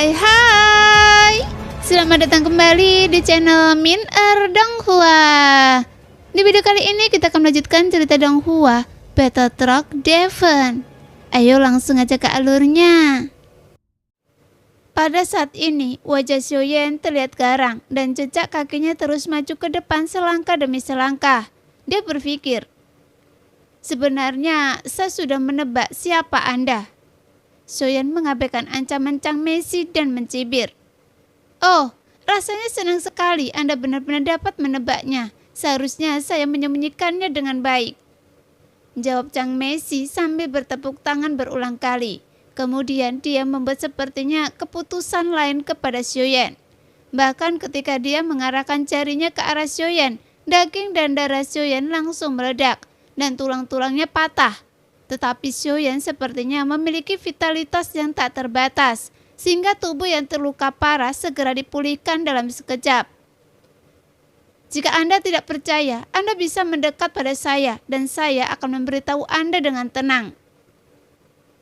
Hai, selamat datang kembali di channel Min Donghua. Di video kali ini kita akan melanjutkan cerita Donghua Battle Truck Devon. Ayo langsung aja ke alurnya. Pada saat ini wajah Xiaoyan terlihat garang dan jejak kakinya terus maju ke depan selangkah demi selangkah. Dia berpikir, sebenarnya saya sudah menebak siapa Anda. Xiaoyan mengabaikan ancaman Chang Meishi dan mencibir. Oh, rasanya senang sekali Anda benar-benar dapat menebaknya. Seharusnya saya menyembunyikannya dengan baik, jawab Chang Meishi sambil bertepuk tangan berulang kali. Kemudian dia membuat sepertinya keputusan lain kepada Xiaoyan. Bahkan ketika dia mengarahkan jarinya ke arah Xiaoyan, daging dan darah Xiaoyan langsung meledak dan tulang-tulangnya patah. Tetapi Xiaoyan sepertinya memiliki vitalitas yang tak terbatas, sehingga tubuh yang terluka parah segera dipulihkan dalam sekejap. Jika Anda tidak percaya, Anda bisa mendekat pada saya dan saya akan memberitahu Anda dengan tenang.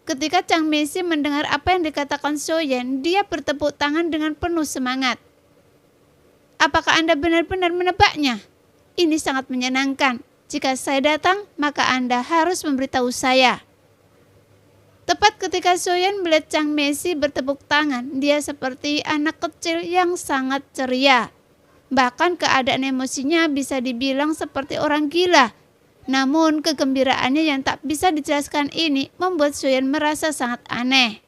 Ketika Chang Meishi mendengar apa yang dikatakan Xiaoyan, dia bertepuk tangan dengan penuh semangat. Apakah Anda benar-benar menebaknya? Ini sangat menyenangkan. Jika saya datang, maka Anda harus memberitahu saya. Tepat ketika Xiaoyan melihat Chang Meishi bertepuk tangan, dia seperti anak kecil yang sangat ceria. Bahkan keadaan emosinya bisa dibilang seperti orang gila. Namun kegembiraannya yang tak bisa dijelaskan ini membuat Xiaoyan merasa sangat aneh.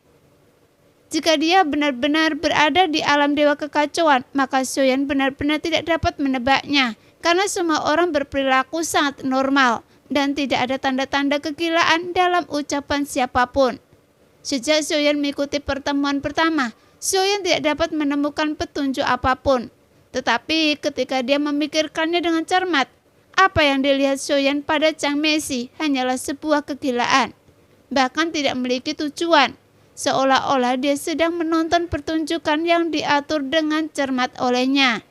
Jika dia benar-benar berada di alam dewa kekacauan, maka Xiaoyan benar-benar tidak dapat menebaknya. Karena semua orang berperilaku sangat normal dan tidak ada tanda-tanda kegilaan dalam ucapan siapapun. Sejak Xiaoyan mengikuti pertemuan pertama, Xiaoyan tidak dapat menemukan petunjuk apapun. Tetapi ketika dia memikirkannya dengan cermat, apa yang dilihat Xiaoyan pada Chang Meishi hanyalah sebuah kegilaan, bahkan tidak memiliki tujuan. Seolah-olah dia sedang menonton pertunjukan yang diatur dengan cermat olehnya.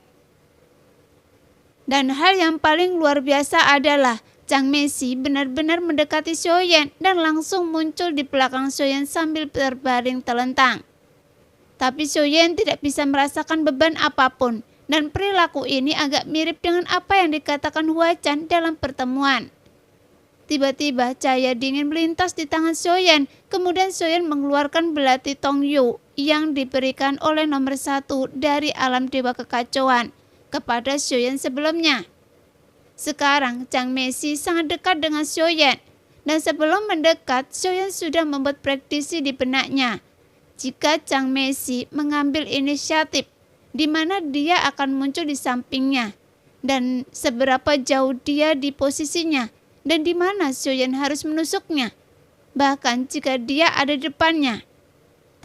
Dan hal yang paling luar biasa adalah Chang Meishi benar-benar mendekati Xiaoyan dan langsung muncul di belakang Xiaoyan sambil terbaring telentang. Tapi Xiaoyan tidak bisa merasakan beban apapun dan perilaku ini agak mirip dengan apa yang dikatakan Hua Chan dalam pertemuan. Tiba-tiba cahaya dingin melintas di tangan Xiaoyan, kemudian Xiaoyan mengeluarkan belati Tong Yu yang diberikan oleh nomor 1 dari alam dewa kekacauan kepada Xiaoyan sebelumnya. Sekarang Chang Meishi sangat dekat dengan Xiaoyan, dan sebelum mendekat Xiaoyan sudah membuat prediksi di benaknya. Jika Chang Meishi mengambil inisiatif, di mana dia akan muncul di sampingnya, dan seberapa jauh dia di posisinya, dan di mana Xiaoyan harus menusuknya, bahkan jika dia ada di depannya.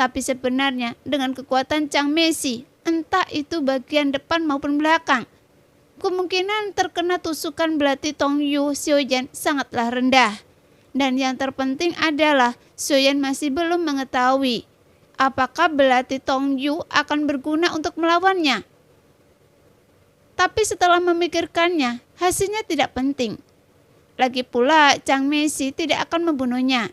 Tapi sebenarnya dengan kekuatan Chang Meishi, entah itu bagian depan maupun belakang, kemungkinan terkena tusukan belati Tong Yu Xiaoyan sangatlah rendah. Dan yang terpenting adalah Xiaoyan masih belum mengetahui apakah belati Tong Yu akan berguna untuk melawannya. Tapi setelah memikirkannya, hasilnya tidak penting. Lagi pula Chang Meishi tidak akan membunuhnya.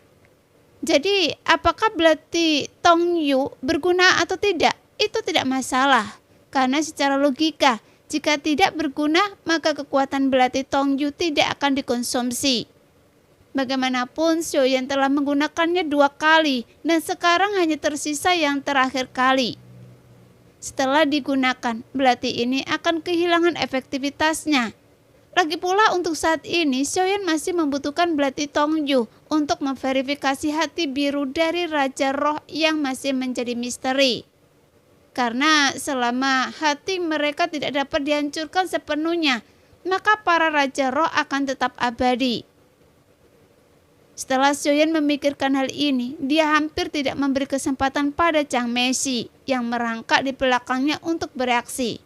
Jadi apakah belati Tong Yu berguna atau tidak? Itu tidak masalah, karena secara logika, jika tidak berguna, maka kekuatan belati Tong Yu tidak akan dikonsumsi. Bagaimanapun, Xiaoyan telah menggunakannya 2 kali, dan sekarang hanya tersisa yang terakhir kali. Setelah digunakan, belati ini akan kehilangan efektivitasnya. Lagi pula untuk saat ini, Xiaoyan masih membutuhkan belati Tong Yu untuk memverifikasi hati biru dari Raja Roh yang masih menjadi misteri. Karena selama hati mereka tidak dapat dihancurkan sepenuhnya, maka para Raja Roh akan tetap abadi. Setelah Xiaoyan memikirkan hal ini, dia hampir tidak memberi kesempatan pada Chang Meishi yang merangkak di belakangnya untuk bereaksi.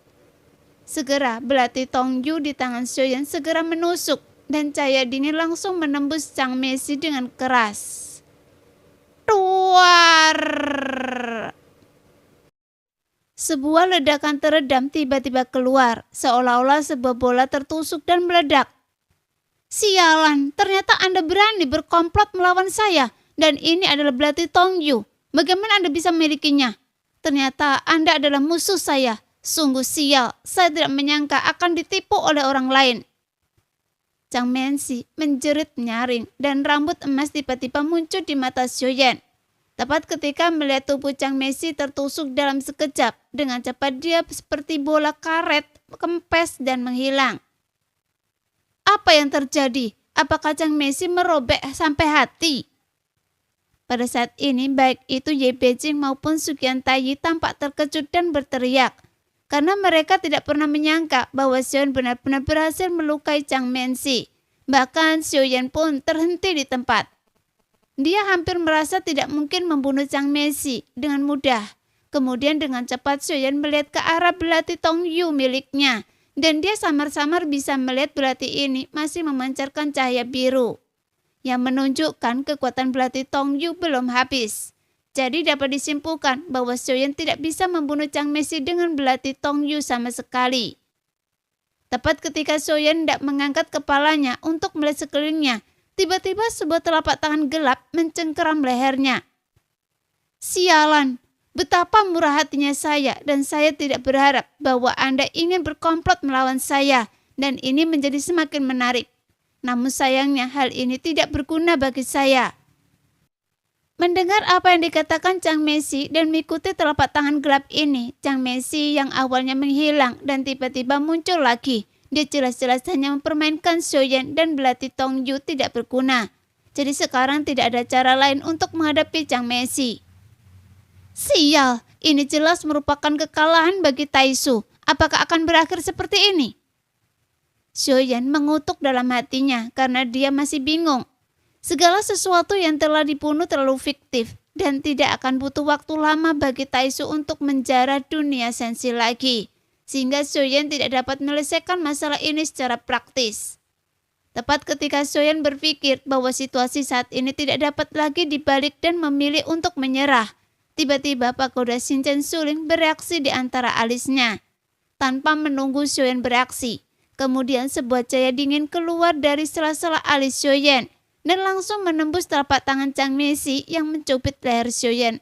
Segera belati Tong Yu di tangan Xiaoyan segera menusuk dan cahaya dingin langsung menembus Chang Meishi dengan keras. Duar! Sebuah ledakan teredam tiba-tiba keluar, seolah-olah sebuah bola tertusuk dan meledak. Sialan, ternyata Anda berani berkomplot melawan saya, dan ini adalah belati Tong Yu. Bagaimana Anda bisa memilikinya? Ternyata Anda adalah musuh saya. Sungguh sial, saya tidak menyangka akan ditipu oleh orang lain. Chang Mensi menjerit nyaring dan rambut emas tiba-tiba muncul di mata Xiaoyan. Tepat ketika melihat tubuh Chang Mensi tertusuk dalam sekejap, dengan cepat dia seperti bola karet, kempes dan menghilang. Apa yang terjadi? Apakah Chang Mensi merobek sampai hati? Pada saat ini, baik itu Ye Beijing maupun Suqian Taiyi tampak terkejut dan berteriak, karena mereka tidak pernah menyangka bahwa Xiaoyan benar-benar berhasil melukai Chang Mensi. Bahkan Xiaoyan pun terhenti di tempat. Dia hampir merasa tidak mungkin membunuh Chang Mensi dengan mudah. Kemudian dengan cepat Xiaoyan melihat ke arah belati Tongyu miliknya, dan dia samar-samar bisa melihat belati ini masih memancarkan cahaya biru, yang menunjukkan kekuatan belati Tongyu belum habis. Jadi dapat disimpulkan bahwa Xiaoyan tidak bisa membunuh Chang Mensi dengan belati Tongyu sama sekali. Tepat ketika Xiaoyan hendak mengangkat kepalanya untuk melihat sekelilingnya, tiba-tiba sebuah telapak tangan gelap mencengkeram lehernya. Sialan, betapa murah hatinya saya, dan saya tidak berharap bahwa Anda ingin berkomplot melawan saya, dan ini menjadi semakin menarik. Namun sayangnya hal ini tidak berguna bagi saya. Mendengar apa yang dikatakan Chang Mensi dan mengikuti telapak tangan gelap ini, Chang Mensi yang awalnya menghilang dan tiba-tiba muncul lagi. Dia jelas-jelas hanya mempermainkan Xiaoyan dan belati Tongyu tidak berguna. Jadi sekarang tidak ada cara lain untuk menghadapi Chang Mensi. Sial, ini jelas merupakan kekalahan bagi Taisu. Apakah akan berakhir seperti ini? Xiaoyan mengutuk dalam hatinya karena dia masih bingung. Segala sesuatu yang telah dibunuh terlalu fiktif dan tidak akan butuh waktu lama bagi Taisu untuk menjara dunia sensi lagi, sehingga Xiaoyan tidak dapat menyelesaikan masalah ini secara praktis. Tepat ketika Xiaoyan berpikir bahwa situasi saat ini tidak dapat lagi dibalik dan memilih untuk menyerah, tiba-tiba pagoda Shinchan Suling bereaksi di antara alisnya. Tanpa menunggu Xiaoyan bereaksi, kemudian sebuah cahaya dingin keluar dari sela-sela alis Xiaoyan dan langsung menembus telapak tangan Chang Mensi yang mencubit leher Xiaoyan.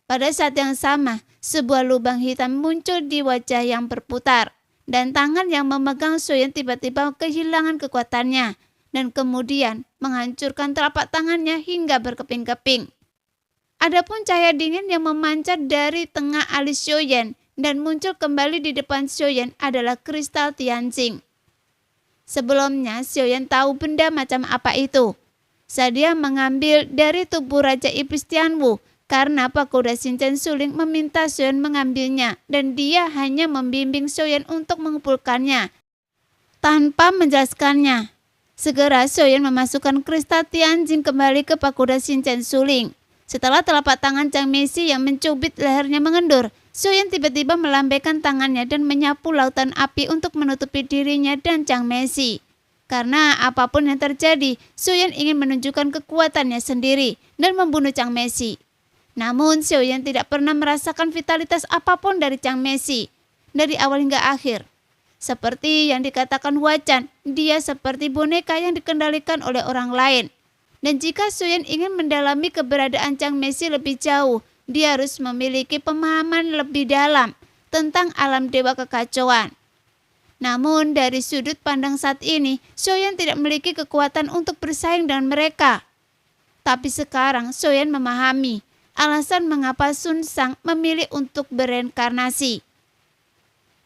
Pada saat yang sama, sebuah lubang hitam muncul di wajah yang berputar, dan tangan yang memegang Xiaoyan tiba-tiba kehilangan kekuatannya, dan kemudian menghancurkan telapak tangannya hingga berkeping-keping. Adapun cahaya dingin yang memancar dari tengah alis Xiaoyan dan muncul kembali di depan Xiaoyan adalah kristal Tianjing. Sebelumnya, Xiaoyan tahu benda macam apa itu. Saat dia mengambil dari tubuh Raja Iblis Tianwu, karena pagoda Shinchan Suling meminta Xiaoyan mengambilnya, dan dia hanya membimbing Xiaoyan untuk mengumpulkannya tanpa menjelaskannya. Segera Xiaoyan memasukkan kristal Tianjing kembali ke pagoda Shinchan Suling. Setelah telapak tangan Chang Mensi yang mencubit lehernya mengendur, Xiaoyan tiba-tiba melambaikan tangannya dan menyapu lautan api untuk menutupi dirinya dan Chang Mensi. Karena apapun yang terjadi, Xiaoyan ingin menunjukkan kekuatannya sendiri dan membunuh Chang Mensi. Namun Xiaoyan tidak pernah merasakan vitalitas apapun dari Chang Mensi dari awal hingga akhir. Seperti yang dikatakan Huachan, dia seperti boneka yang dikendalikan oleh orang lain. Dan jika Xiaoyan ingin mendalami keberadaan Chang Mensi lebih jauh, dia harus memiliki pemahaman lebih dalam tentang alam dewa kekacauan. Namun dari sudut pandang saat ini, Xiaoyan tidak memiliki kekuatan untuk bersaing dengan mereka. Tapi sekarang Xiaoyan memahami alasan mengapa Sun Shang memilih untuk bereinkarnasi.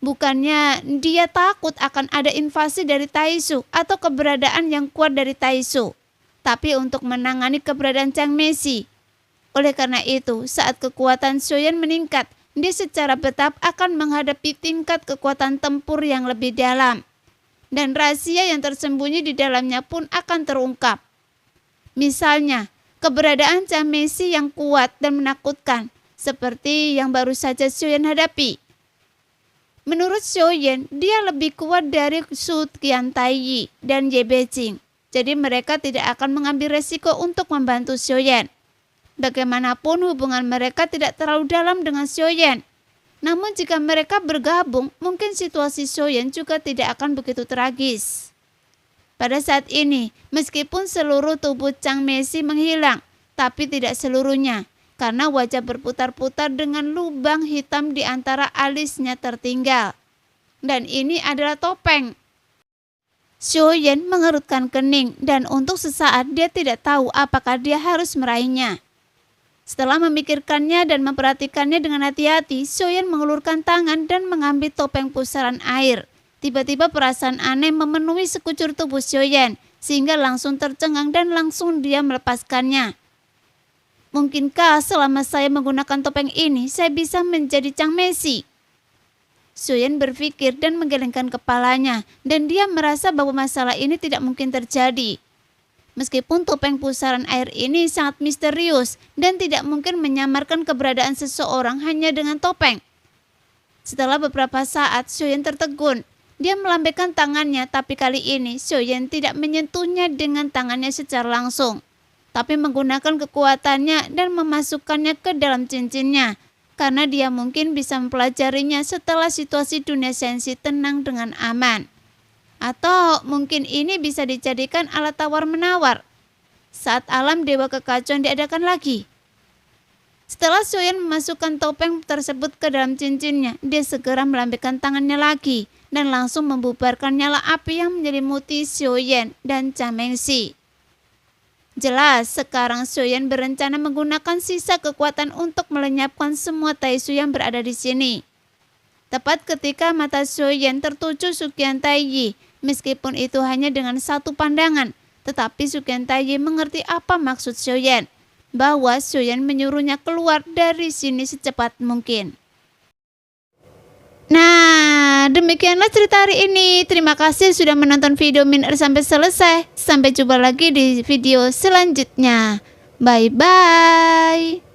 Bukannya dia takut akan ada invasi dari Taisu atau keberadaan yang kuat dari Taisu, tapi untuk menangani keberadaan Chang Mensi. Oleh karena itu, saat kekuatan Xiaoyan meningkat, dia secara bertahap akan menghadapi tingkat kekuatan tempur yang lebih dalam. Dan rahasia yang tersembunyi di dalamnya pun akan terungkap. Misalnya, keberadaan Chang Mensi yang kuat dan menakutkan, seperti yang baru saja Xiaoyan hadapi. Menurut Xiaoyan, dia lebih kuat dari Suqian Taiyi dan Ye Beijing. Jadi mereka tidak akan mengambil resiko untuk membantu Xiaoyan. Bagaimanapun hubungan mereka tidak terlalu dalam dengan Xiaoyan. Namun jika mereka bergabung, mungkin situasi Xiaoyan juga tidak akan begitu tragis. Pada saat ini, meskipun seluruh tubuh Chang Mensi menghilang, tapi tidak seluruhnya. karena wajah berputar-putar dengan lubang hitam di antara alisnya tertinggal. Dan ini adalah topeng. Xiaoyan mengerutkan kening dan untuk sesaat dia tidak tahu apakah dia harus meraihnya. Setelah memikirkannya dan memperhatikannya dengan hati-hati, Xiaoyan mengulurkan tangan dan mengambil topeng pusaran air. Tiba-tiba perasaan aneh memenuhi sekucur tubuh Xiaoyan, sehingga langsung tercengang dan langsung dia melepaskannya. Mungkinkah selama saya menggunakan topeng ini, saya bisa menjadi Chang Meishi? Xiaoyan berpikir dan menggelengkan kepalanya, dan dia merasa bahwa masalah ini tidak mungkin terjadi. Meskipun topeng pusaran air ini sangat misterius dan tidak mungkin menyamarkan keberadaan seseorang hanya dengan topeng. Setelah beberapa saat, Xiaoyan tertegun. Dia melambaikan tangannya, tapi kali ini Xiaoyan tidak menyentuhnya dengan tangannya secara langsung, tapi menggunakan kekuatannya dan memasukkannya ke dalam cincinnya, karena dia mungkin bisa mempelajarinya setelah situasi dunia sensi tenang dengan aman. Atau mungkin ini bisa dijadikan alat tawar-menawar saat alam dewa kekacauan diadakan lagi. Setelah Xiaoyan memasukkan topeng tersebut ke dalam cincinnya, dia segera melambaikan tangannya lagi dan langsung membubarkan nyala api yang menyelimuti Xiaoyan dan Chang Meishi. Jelas, sekarang Xiaoyan berencana menggunakan sisa kekuatan untuk melenyapkan semua Taisu yang berada di sini. Tepat ketika mata Xiaoyan tertuju Suqian Taiyi, meskipun itu hanya dengan satu pandangan, tetapi Suqian Taiyi mengerti apa maksud Xiaoyan, bahwa Xiaoyan menyuruhnya keluar dari sini secepat mungkin. Nah, demikianlah cerita hari ini. Terima kasih sudah menonton video Min sampai selesai. Sampai jumpa lagi di video selanjutnya. Bye-bye.